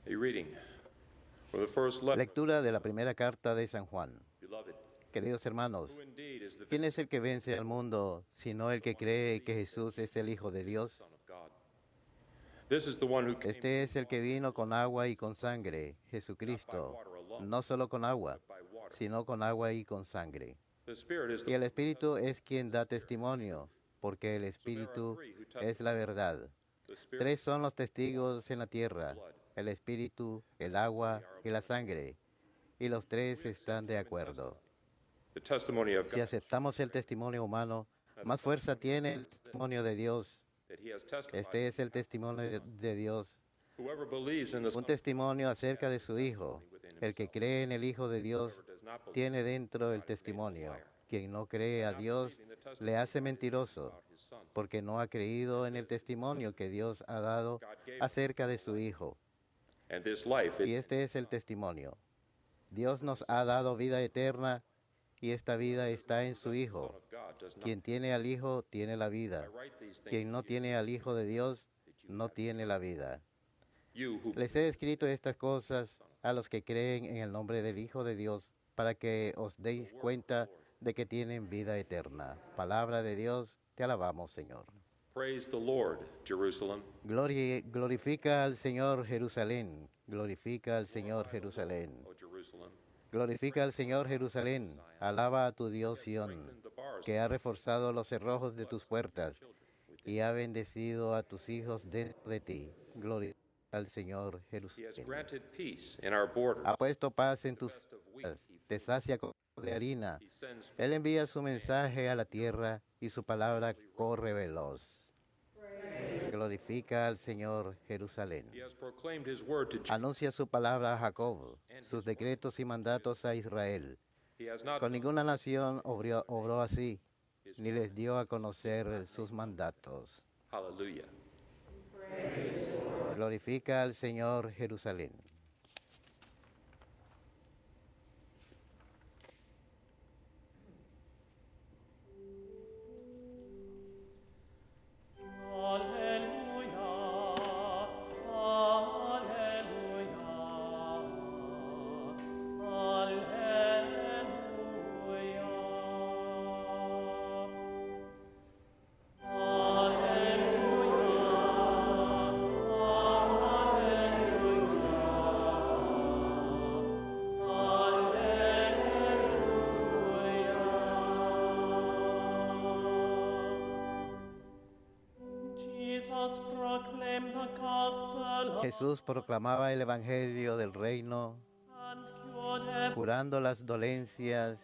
A reading from the first letter, Lectura de la primera carta de San Juan. beloved. Queridos hermanos, Who indeed is the ¿quién es el que vence al mundo, sino el que cree que Jesús es el Hijo de Dios? Son of God? This is the one who came Este es el que vino con agua y con sangre, Jesucristo, no solo con agua, by water. sino con agua y con sangre. The Spirit is Y the el Espíritu es quien da testimonio, porque el Espíritu es la verdad. the Spirit, Tres son los testigos en la tierra, el Espíritu, el agua y la sangre, y los tres están de acuerdo. the testimony of Si God aceptamos el testimonio humano, más fuerza tiene el testimonio de Dios. that He has testified. Este es el testimonio de Dios, Whoever believes in the un Son testimonio acerca de su Hijo. El que cree en el Hijo de Dios does not believe tiene dentro el testimonio. Quien no cree a Dios le hace mentiroso, His Son. porque no ha creído en el testimonio que Dios ha dado acerca de su Hijo. And this life Y is este es el testimonio. Dios nos ha dado vida eterna, y esta vida está en su Son Hijo. of God does not. Quien tiene al Hijo tiene la vida. I write these things Quien no tiene al Hijo de Dios no tiene la vida. you who Les he escrito estas cosas a los que creen en el nombre del Hijo de Dios, para que os deis cuenta de que tienen vida eterna. Palabra de Dios, te alabamos, Señor. praise the Lord, Jerusalem. Glorifica al Señor Jerusalén. Glorifica al Señor Jerusalén. O Jerusalem, Glorifica al Señor Jerusalén. Alaba a tu Dios Sión, the bars que ha reforzado los cerrojos de tus puertas y ha bendecido a tus hijos dentro de ti. Glorifica al Señor He has Jerusalén. granted peace in our borders. Ha puesto paz en tus puertas, te sacia con de harina. He sends Él envía su mensaje a la tierra y su palabra corre veloz. Glorifica al Señor Jerusalén. He has proclaimed His word to Jacob. Anuncia su palabra a Jacob, sus decretos y mandatos a Israel. He has not Con ninguna nación obró así, ni les dio a conocer sus mandatos. Hallelujah. Glorifica al Señor Jerusalén. Jesus proclaimed the gospel Jesús proclamaba el Evangelio del reino, and cured every curando las dolencias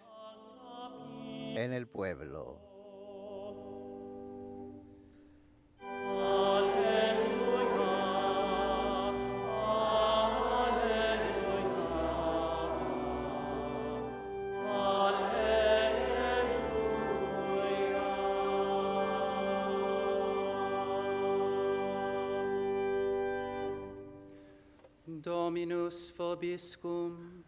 en el pueblo. Dominus vobiscum.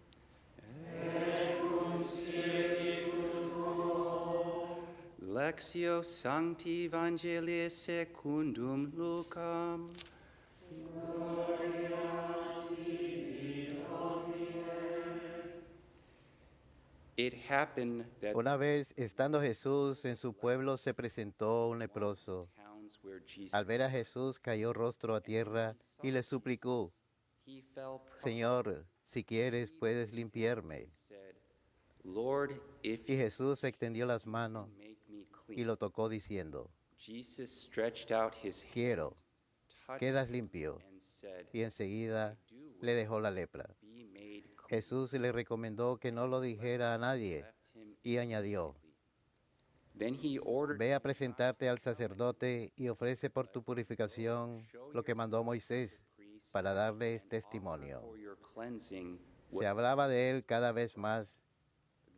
Lectio Sancti Evangelii secundum Lucam. It happened that Una vez, estando Jesús en su pueblo, se presentó un leproso. towns where Jesus Al ver a Jesús, cayó rostro a tierra y le suplicó, he fell prostrate Señor, si quieres, puedes limpiarme. and said, Lord, if Y you Jesús extendió las manos make me y clean. lo tocó diciendo, Jesus stretched out his hand, quiero, touched quedas him, limpio. and said, Y enseguida le dejó la lepra. be made clean. Jesús le recomendó que no lo dijera a nadie Left him y añadió, immediately. Then he ordered ve a presentarte al sacerdote y ofrece por tu purificación lo que mandó Moisés para darles testimonio. for your cleansing Se hablaba de él cada vez más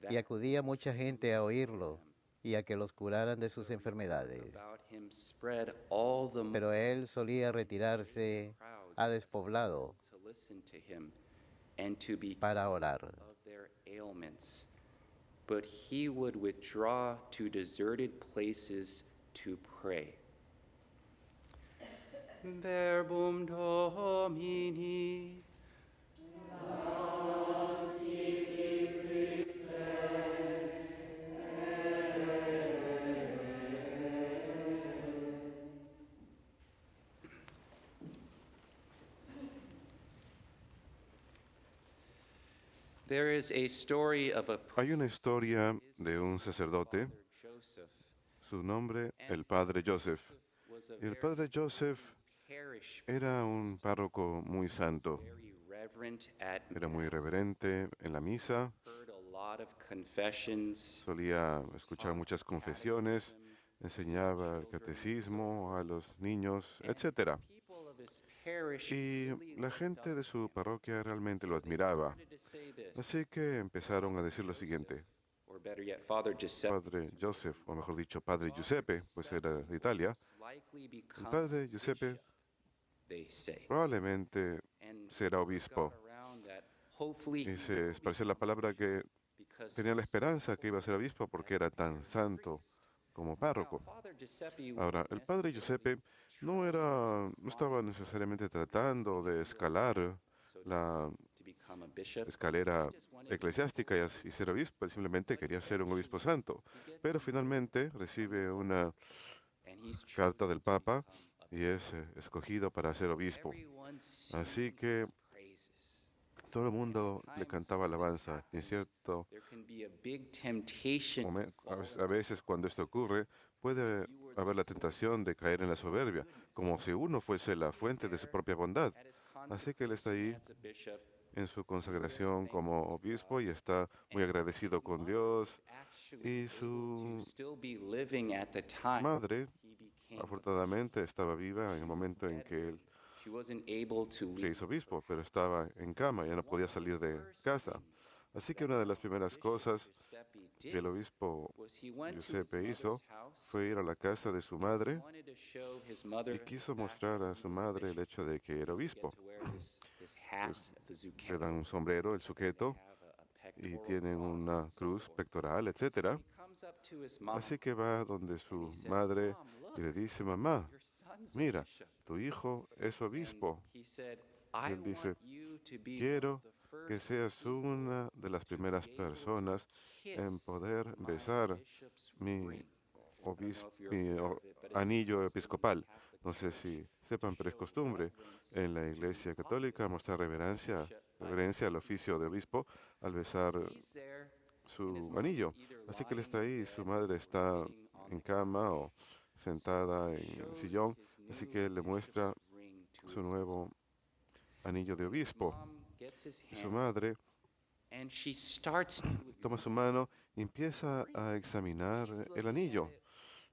y acudía mucha gente a oírlo y a que los curaran de sus enfermedades. about him spread all the more Pero él solía retirarse a despoblado to listen to him and to be para orar. of their ailments. But he would withdraw to deserted places to pray. Verbum Domini. There is a story of a Hay una historia de un sacerdote, Joseph. su nombre el padre Joseph. Was a Y el padre Joseph parish era un párroco muy santo, very reverent at era muy reverente en la misa, heard a lot of confessions. solía escuchar muchas confesiones, enseñaba el catecismo a los niños, etc. People of his parish Y really la looked gente up de su parroquia realmente lo admiraba. wanted to say this, Así que empezaron a decir lo siguiente. or better yet, Father Giuseppe Padre Joseph, o mejor dicho, Padre Giuseppe, pues era de Italia. likely El become Padre Giuseppe bishop, they say. probablemente And será got obispo. around that hopefully Y he se will esparció la palabra que because tenía la he's esperanza que iba a ser obispo porque era tan santo como Now, párroco. Father Giuseppe Ahora, wasn't el padre Giuseppe no estaba necesariamente tratando de escalar so to la speak, to become a bishop. escalera eclesiástica y ser obispo, él simplemente quería ser un obispo santo. Pero finalmente recibe una And he's carta del chosen to Papa become a y es escogido para ser obispo. Everyone Así singing que his praises. todo el mundo le cantaba alabanza. Y en cierto There can be a big temptation to fall a veces cuando esto ocurre, puede haber la tentación de caer en la soberbia, como si uno fuese la fuente de su propia bondad. at his Así que él está ahí as a bishop. en su consagración como obispo y está muy agradecido con Dios. Actually Y su to still be living at the time madre, he became. afortunadamente, estaba viva en el momento en que él She wasn't able to se leave. hizo obispo, pero estaba en cama, ya no podía salir de casa. Así que una de las primeras cosas Giuseppe que el did obispo was he went to his Giuseppe hizo mother's house. fue ir a la casa de su madre Wanted to show his mother y quiso the fact mostrar that a he su was a madre el bishop. hecho de que era obispo. Get to wear this hat, the Le zucchini. dan un sombrero, el suqueto, Have a y pectoral tienen cross una and so cruz forth. pectoral, etc. He comes up to his mom Así que va donde su and he says, madre "Mom, y le look, dice, mamá, your son's a mira, bishop." tu hijo es And obispo. he said, "I Él dice, want you to be one quiero of the first que seas people una de las to be primeras able to personas en kiss poder my besar bishop's mi, ring." I don't know if you're mi aware of it, but it's anillo custom in the episcopal. Catholic No sé si Church sepan, to pero es show costumbre reverence en la to Iglesia the Católica office mostrar of reverencia, bishop by reverencia al kissing oficio de obispo al besar He's there, and his su mom anillo. is either Así que él lying está in ahí, bed su or madre está sitting on en the cama o couch. sentada So he en el shows sillón. his Así new que él le muestra bishop's ring to su his nuevo anillo de mom. His obispo. mom gets his Y su hand, madre and she starts to toma su examine mano y empieza the ring. a examinar She's el looking at anillo. it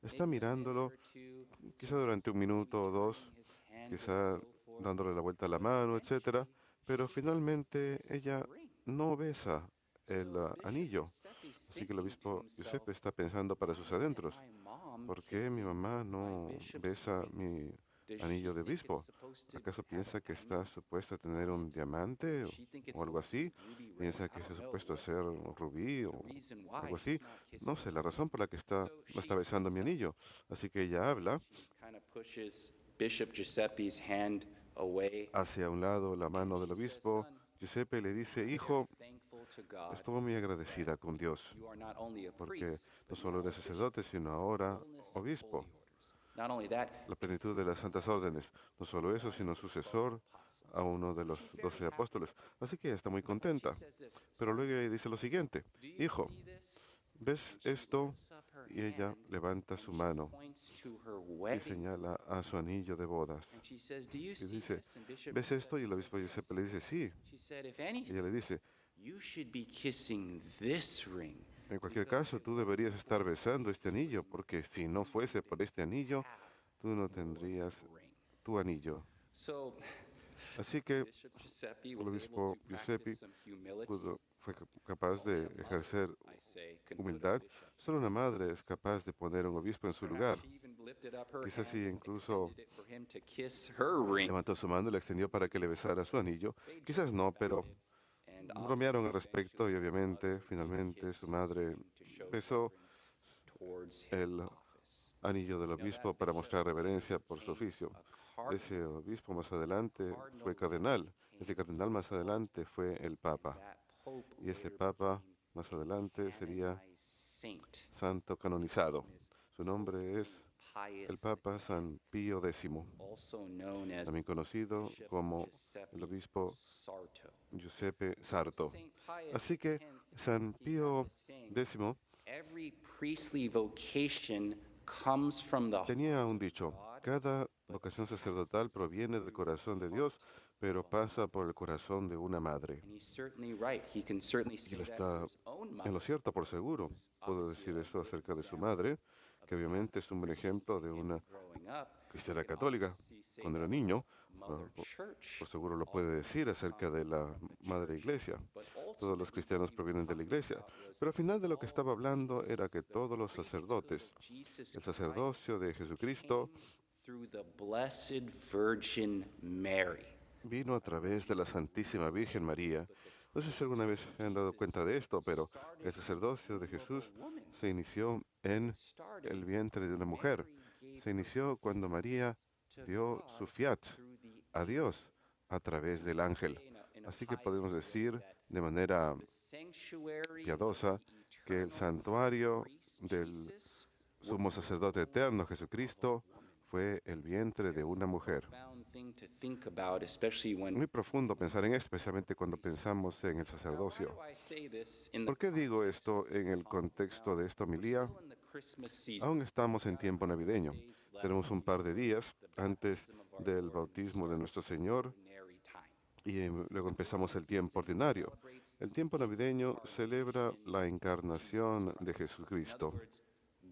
Está maybe a minute mirándolo, or two, quizá durante un minuto o dos, turning his hand and quizá so forth. dándole la vuelta a la mano, etcétera, pero finalmente ella Ring. no besa el So Bishop anillo. Giuseppe's Así que el thinking to obispo himself, Giuseppe está pensando para sus "Why isn't adentros, my mom ¿por qué mi kissing mamá my no bishop's besa ring? mi Does anillo she de think it's obispo? supposed to ¿Acaso have piensa a que está diamond supuesta a tener on un it? diamante Does she think it's o algo supposed to be así? a ruby ring? ¿Piensa I que está don't know supuesto a what ser un rubí the o reason algo why así? she's not kissing No sé my la razón ring. por la que no So está she besando mi speaks up. anillo. Así que ella habla, She kind of pushes Bishop Giuseppe's hand away. hacia un lado la mano del She says, obispo "Son, Giuseppe y le dice, I'm hijo, very thankful to God estuvo muy agradecida con Dios, you are not only a porque priest, no but you solo are eres a bishop, sacerdote, sino ahora fullness of obispo, holy orders." Not only that, la plenitud de las santas órdenes. No solo eso, sino sucesor a uno de los 12 apóstoles. Así que ella está muy contenta. she says this, Pero "Son, luego ella dice lo siguiente, do you hijo, see this?" ¿ves And she esto? lifts up her Y ella hand levanta and su she mano points to her y wedding señala a su anillo de bodas. and she says, "Do you Y see dice, this?" And Bishop ¿ves esto? Y Giuseppe el obispo says, Giuseppe "Yes." le dice, sí. She said, "If Y anything, ella le dice, you should be kissing this ring. en cualquier caso, tú deberías estar besando este anillo, porque si no fuese por este anillo, tú no tendrías Ring." tu anillo. So Así que Bishop Giuseppe el was able obispo to Giuseppe practice some humility. fue capaz de ejercer I say, could put a humildad. bishop. Solo una madre es capaz de poner a un obispo en su lugar. Perhaps she even lifted up her Quizás hand sí, and incluso extended it for him to kiss her ring. levantó su mano y la extendió para que le besara su anillo. Quizás no, pero And bromearon al obviously, respecto y eventually, his obviamente, mother did finalmente, kiss su madre him to show besó reverence towards his el office. anillo del obispo para mostrar reverencia por su oficio. Ese obispo más adelante fue cardenal. Ese cardenal más adelante fue el papa. Y ese papa más adelante sería santo canonizado. Su nombre es el Papa San Pío X, también conocido como el obispo Giuseppe Sarto. Así que San Pío X tenía un dicho: cada vocación sacerdotal proviene del corazón de Dios, pero pasa por el corazón de una madre. Y él está en lo cierto, por seguro. Puedo decir eso acerca de su madre, que obviamente es un buen ejemplo de una cristiana católica. Cuando era niño, por seguro lo puede decir acerca de la Madre Iglesia. Todos los cristianos provienen de la Iglesia. Pero al final de lo que estaba hablando era que todos los sacerdotes, el sacerdocio de Jesucristo, vino a través de la Santísima Virgen María. No sé si alguna vez se han dado cuenta de esto, pero el sacerdocio de Jesús se inició en el vientre de una mujer. Se inició cuando María dio su fiat a Dios a través del ángel. Así que podemos decir de manera piadosa que el santuario del sumo sacerdote eterno Jesucristo fue el vientre de una mujer. Muy profundo pensar en esto, especialmente cuando pensamos en el sacerdocio. ¿Por qué digo esto en el contexto de esta homilía? Aún estamos en tiempo navideño. Tenemos un par de días antes del bautismo de nuestro Señor y luego empezamos el tiempo ordinario. El tiempo navideño celebra la encarnación de Jesucristo.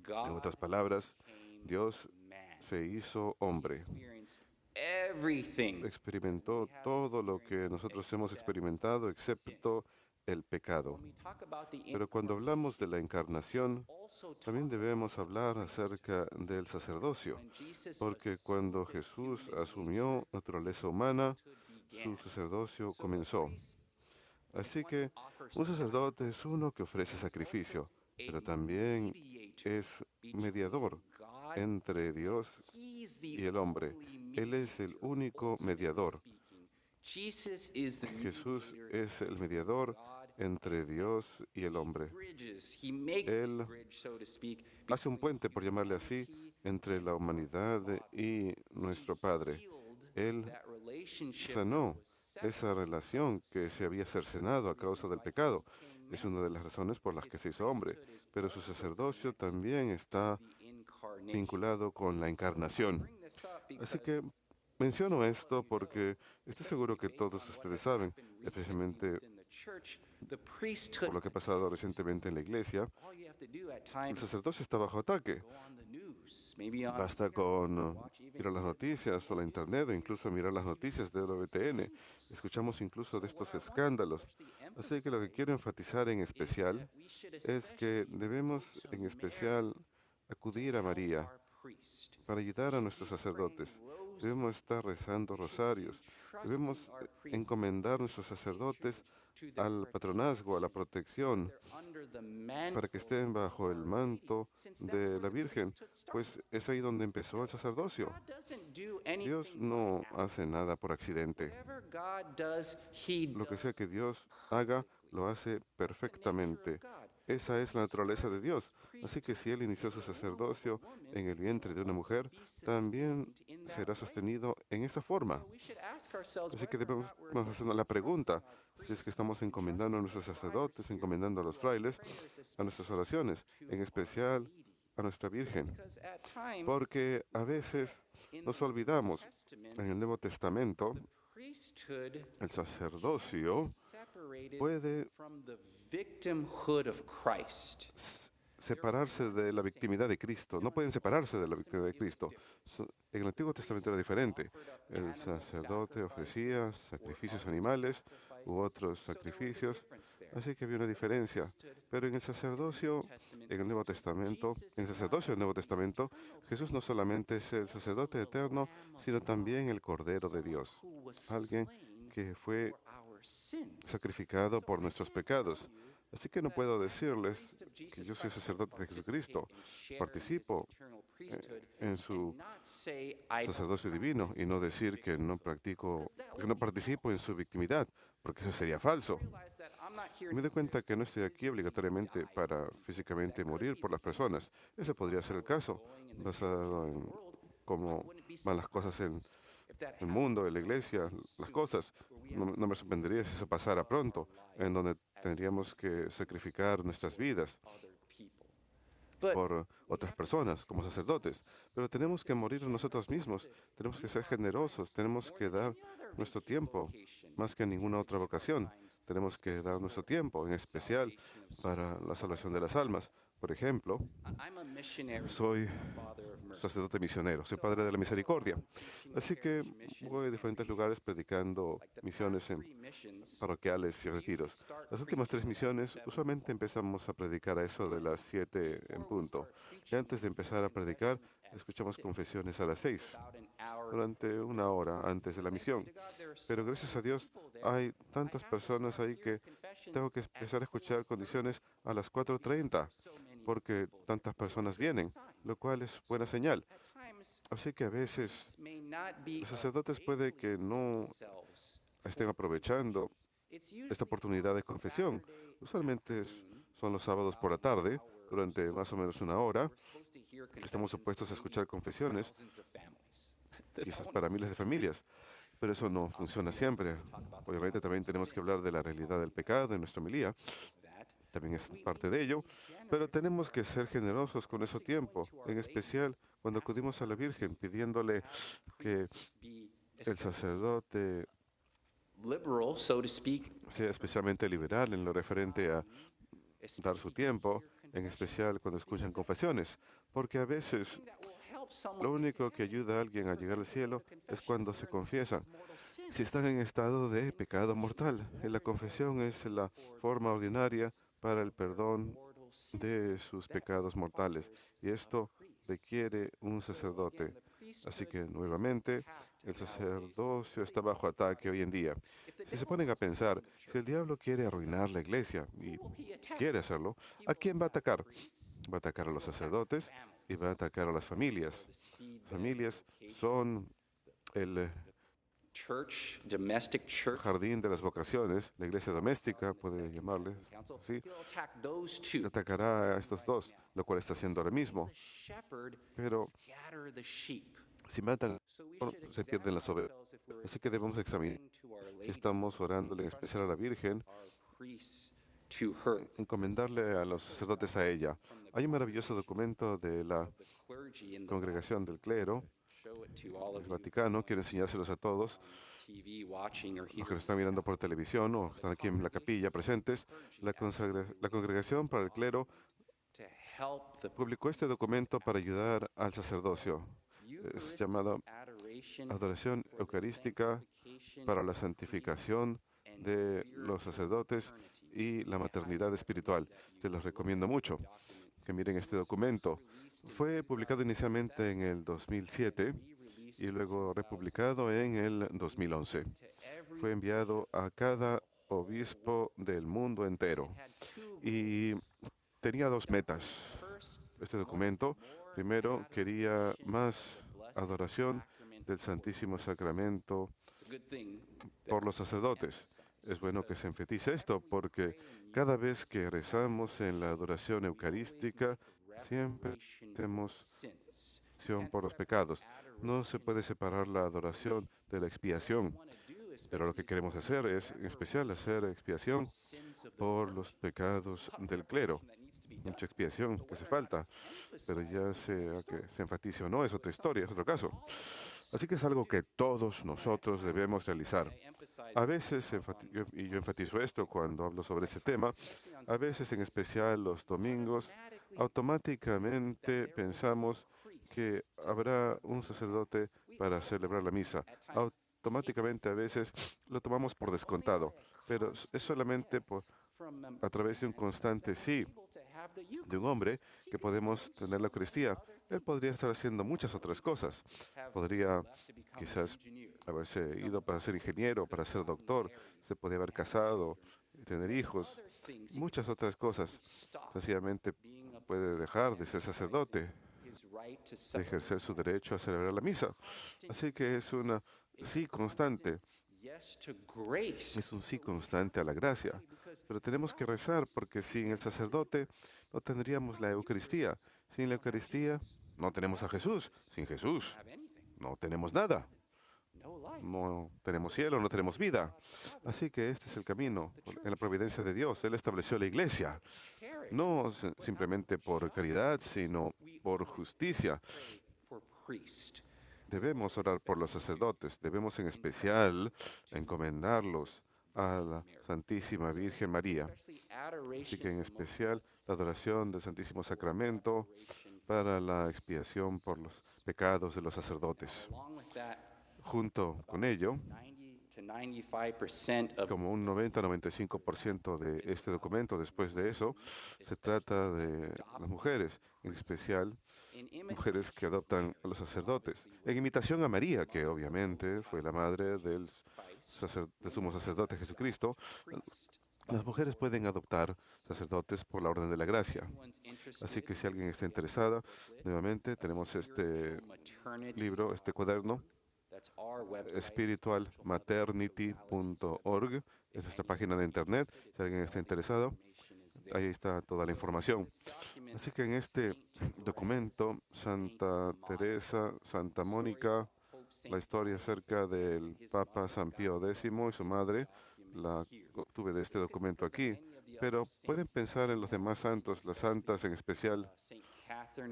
En otras palabras, Dios se hizo hombre. Experimentó todo lo que nosotros hemos experimentado, excepto el pecado. Pero cuando hablamos de la encarnación, también debemos hablar acerca del sacerdocio, porque cuando Jesús asumió naturaleza humana, su sacerdocio comenzó. Así que un sacerdote es uno que ofrece sacrificio, pero también es mediador entre Dios y el hombre. Él es el único mediador. Jesús es el mediador entre Dios y el hombre. Él hace un puente, por llamarle así, entre la humanidad y nuestro Padre. Él sanó esa relación que se había cercenado a causa del pecado. Es una de las razones por las que se hizo hombre. Pero su sacerdocio también está vinculado con la encarnación. Así que menciono esto porque estoy seguro que todos ustedes saben, especialmente por lo que ha pasado recientemente en la iglesia, el sacerdocio está bajo ataque. Basta con ir a las noticias o la internet o incluso mirar las noticias de la WTN. Escuchamos incluso de estos escándalos. Así que lo que quiero enfatizar en especial es que debemos en especial acudir a María para ayudar a nuestros sacerdotes. Debemos estar rezando rosarios. Debemos encomendar a nuestros sacerdotes al patronazgo, a la protección, para que estén bajo el manto de la Virgen, pues es ahí donde empezó el sacerdocio. Dios no hace nada por accidente. Lo que sea que Dios haga, lo hace perfectamente. Esa es la naturaleza de Dios. Así que si Él inició su sacerdocio en el vientre de una mujer, también será sostenido en esta forma. Así que debemos hacernos la pregunta, si es que estamos encomendando a nuestros sacerdotes, encomendando a los frailes, a nuestras oraciones, en especial a nuestra Virgen. Porque a veces nos olvidamos, en el Nuevo Testamento, el sacerdocio puede separarse de la victimidad de Cristo. No pueden separarse de la victimidad de Cristo. En el Antiguo Testamento era diferente. El sacerdote ofrecía sacrificios animales u otros sacrificios, así que había una diferencia. Pero en el sacerdocio, en el Nuevo Testamento, en el sacerdocio del Nuevo Testamento, Jesús no solamente es el sacerdote eterno, sino también el Cordero de Dios, alguien que fue sacrificado por nuestros pecados. Así que no puedo decirles que yo soy sacerdote de Jesucristo. Participo en su sacerdocio divino y no decir que no participo en su victimidad, porque eso sería falso. Y me doy cuenta que no estoy aquí obligatoriamente para físicamente morir por las personas. Ese podría ser el caso, basado en cómo van las cosas en el mundo, en la iglesia, las cosas. No me sorprendería si eso pasara pronto, en donde tendríamos que sacrificar nuestras vidas por otras personas, como sacerdotes. Pero tenemos que morir a nosotros mismos, tenemos que ser generosos, tenemos que dar nuestro tiempo, más que en ninguna otra vocación. Tenemos que dar nuestro tiempo, en especial para la salvación de las almas. Por ejemplo, soy sacerdote misionero, soy padre de la misericordia. Así que voy a diferentes lugares predicando misiones parroquiales y retiros. Las últimas 3 misiones, usualmente empezamos a predicar a eso de las 7 en punto. Y antes de empezar a predicar, escuchamos confesiones a las 6, durante 1 hora antes de la misión. Pero gracias a Dios, hay tantas personas ahí que tengo que empezar a escuchar condiciones a las 4:30, porque tantas personas vienen, lo cual es buena señal. Así que a veces los sacerdotes puede que no estén aprovechando esta oportunidad de confesión. Usualmente son los sábados por la tarde, durante más o menos 1 hora. Estamos supuestos a escuchar confesiones, quizás para miles de familias, pero eso no funciona siempre. Obviamente también tenemos que hablar de la realidad del pecado en nuestra homilía. También es parte de ello, pero tenemos que ser generosos con ese tiempo, en especial cuando acudimos a la Virgen pidiéndole que el sacerdote sea especialmente liberal en lo referente a dar su tiempo, en especial cuando escuchan confesiones, porque a veces lo único que ayuda a alguien a llegar al cielo es cuando se confiesan. Si están en estado de pecado mortal, la confesión es la forma ordinaria para el perdón de sus pecados mortales. Y esto requiere un sacerdote. Así que, nuevamente, el sacerdocio está bajo ataque hoy en día. Si se ponen a pensar, si el diablo quiere arruinar la iglesia, y quiere hacerlo, ¿a quién va a atacar? Va a atacar a los sacerdotes y va a atacar a las familias. Familias son el jardín de las vocaciones, la iglesia doméstica, puede llamarle, ¿sí? Atacará a estos dos, lo cual está haciendo ahora mismo. Pero si matan, se pierden las ovejas. Así que debemos examinar si estamos orándole en especial a la Virgen, encomendarle a los sacerdotes a ella. Hay un maravilloso documento de la Congregación del Clero del Vaticano, quiero enseñárselos a todos, los que nos están mirando por televisión o están aquí en la capilla presentes. La Congregación para el Clero publicó este documento para ayudar al sacerdocio. Es llamado Adoración Eucarística para la Santificación de los Sacerdotes y la Maternidad Espiritual. Se los recomiendo mucho que miren este documento. Fue publicado inicialmente en el 2007 y luego republicado en el 2011. Fue enviado a cada obispo del mundo entero y tenía 2 metas. Este documento, primero, quería más adoración del Santísimo Sacramento por los sacerdotes. Es bueno que se enfatice esto porque cada vez que rezamos en la adoración eucarística, siempre hacemos expiación por los pecados. No se puede separar la adoración de la expiación, pero lo que queremos hacer es, en especial, hacer expiación por los pecados del clero. Mucha expiación que hace falta, pero ya sea que se enfatice o no, es otra historia, es otro caso. Así que es algo que todos nosotros debemos realizar. A veces, y yo enfatizo esto cuando hablo sobre ese tema, a veces, en especial los domingos, automáticamente pensamos que habrá un sacerdote para celebrar la misa. Automáticamente a veces lo tomamos por descontado, pero es solamente a través de un constante sí de un hombre que podemos tener la Eucaristía. Él podría estar haciendo muchas otras cosas. Podría quizás haberse ido para ser ingeniero, para ser doctor, se podría haber casado tener hijos, muchas otras cosas. Sencillamente puede dejar de ser sacerdote, de ejercer su derecho a celebrar la misa. Así que es una sí constante, es un sí constante a la gracia. Pero tenemos que rezar porque sin el sacerdote no tendríamos la Eucaristía. Sin la Eucaristía no tenemos a Jesús. Sin Jesús no tenemos nada. No tenemos cielo, no tenemos vida. Así que este es el camino en la providencia de Dios. Él estableció la iglesia, no simplemente por caridad, sino por justicia. Debemos orar por los sacerdotes, debemos en especial encomendarlos a la Santísima Virgen María. Así que en especial la adoración del Santísimo Sacramento para la expiación por los pecados de los sacerdotes. Junto con ello, como un 90-95% de este documento, después de eso, se trata de las mujeres, en especial mujeres que adoptan a los sacerdotes, en imitación a María, que obviamente fue la madre del sumo sacerdote Jesucristo. Las mujeres pueden adoptar sacerdotes por la orden de la gracia. Así que si alguien está interesada, nuevamente tenemos este libro, este cuaderno, spiritualmaternity.org, es nuestra página de internet. Si alguien está interesado, ahí está toda la información. Así que en este documento, Santa Teresa, Santa Mónica, la historia acerca del Papa San Pío X y su madre, la obtuve de este documento aquí, pero pueden pensar en los demás santos, las santas en especial,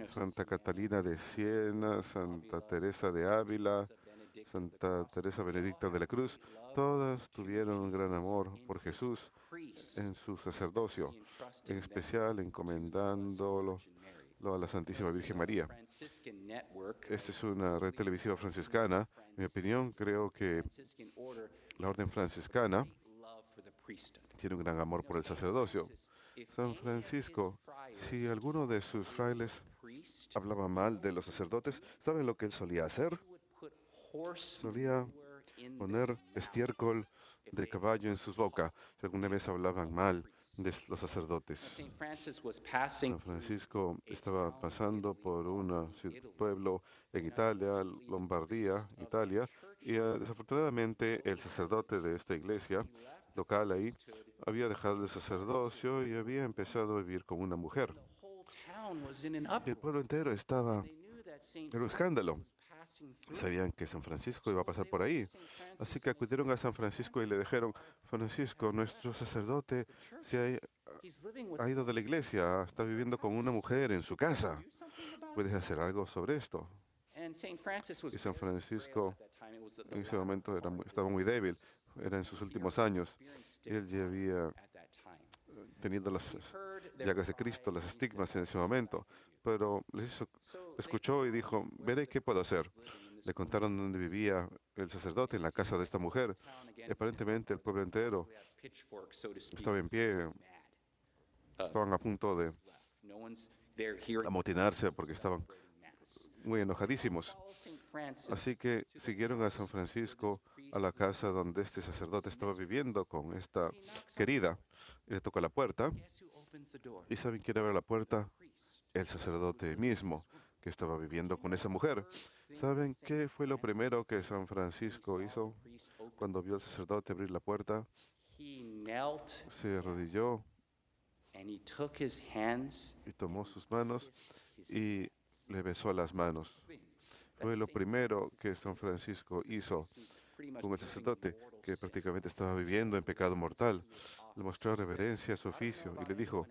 Santa Catalina de Siena, Santa Teresa de Ávila, Santa Teresa Benedicta de la Cruz. Todas tuvieron un gran amor por Jesús en su sacerdocio, en especial encomendándolo a la Santísima Virgen María. Esta es una red televisiva franciscana. En mi opinión, creo que la orden franciscana tiene un gran amor por el sacerdocio. San Francisco, si alguno de sus frailes hablaba mal de los sacerdotes, ¿saben lo que él solía hacer? Solía poner estiércol de caballo en su boca si alguna vez hablaban mal de los sacerdotes. San Francisco estaba pasando por un pueblo en Italia, Lombardía, Italia, y desafortunadamente el sacerdote de esta iglesia local ahí había dejado el sacerdocio y había empezado a vivir con una mujer. Y el pueblo entero estaba en un escándalo. Sabían que San Francisco iba a pasar por ahí. Así que acudieron a San Francisco y le dijeron: Francisco, nuestro sacerdote ha ido de la iglesia, está viviendo con una mujer en su casa. ¿Puedes hacer algo sobre esto? Y San Francisco en ese momento estaba muy débil, era en sus últimos años. Él ya había tenido las llagas de Cristo, las estigmas en ese momento, pero escuchó y dijo: veré qué puedo hacer. Le contaron dónde vivía el sacerdote, en la casa de esta mujer. Y aparentemente el pueblo entero estaba en pie, estaban a punto de amotinarse porque estaban muy enojadísimos. Así que siguieron a San Francisco a la casa donde este sacerdote estaba viviendo con esta querida. Y le tocó la puerta. ¿Y saben quién abrió la puerta? El sacerdote mismo, que estaba viviendo con esa mujer. ¿Saben qué fue lo primero que San Francisco hizo cuando vio al sacerdote abrir la puerta? Se arrodilló y tomó sus manos y le besó las manos. Fue lo primero que San Francisco hizo con el sacerdote, que prácticamente estaba viviendo en pecado mortal. Le mostró reverencia a su oficio y le dijo: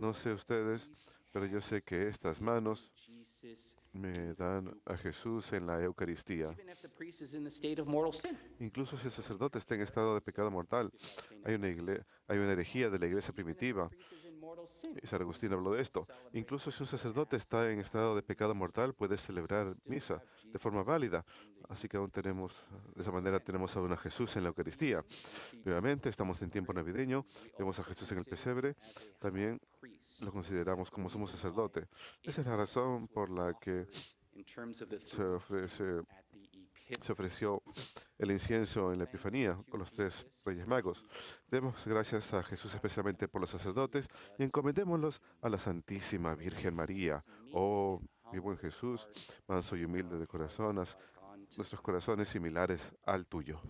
no sé ustedes, pero yo sé que estas manos me dan a Jesús en la Eucaristía. Incluso si el sacerdote está en estado de pecado mortal, hay una herejía de la iglesia primitiva. Y San Agustín habló de esto. Incluso si un sacerdote está en estado de pecado mortal, puede celebrar misa de forma válida. Así que de esa manera tenemos aún a Jesús en la Eucaristía. Nuevamente, estamos en tiempo navideño, vemos a Jesús en el pesebre, también lo consideramos como sumo sacerdote. Esa es la razón por la que se ofrece se ofreció el incienso en la Epifanía con los 3 Reyes Magos. Demos gracias a Jesús especialmente por los sacerdotes y encomendémoslos a la Santísima Virgen María. Oh, mi buen Jesús, manso y humilde de corazón, haz nuestros corazones similares al tuyo.